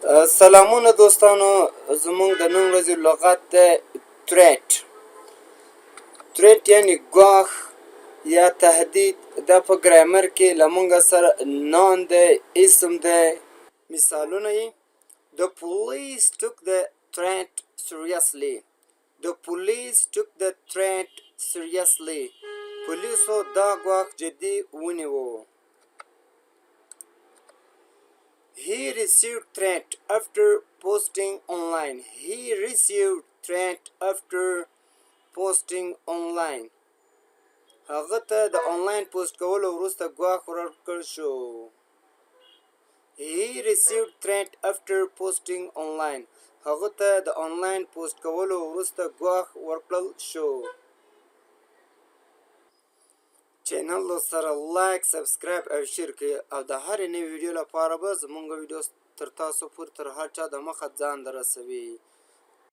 سلامونه دوستانو، زمونږ د نن ورځې لغت دی تریټ. تریټ یعنی ګواښ یا تهدید. دا په ګرامر کې له مونږ سره نان دی، اسم دی. مثالونه یې: The police took the threat seriously. The police took the threat seriously. پولیسو دا ګواښ جدي ونیو. He received threat after posting online. He received threat after posting online. هغه ته د آنلاین پوسټ کولو وروسته ګواښ ورکړل شو. He received threat after posting online. هغه ته د آنلاین پوسټ کولو وروسته ګواښ ورکړل شو. چینل سره لایک، سبسکرایب او شیر کړئ او د هرې نوې ویډیو لپاره به زموږ ویډیو تر تاسو پورې تر هر چا د مخه ځان رسوي.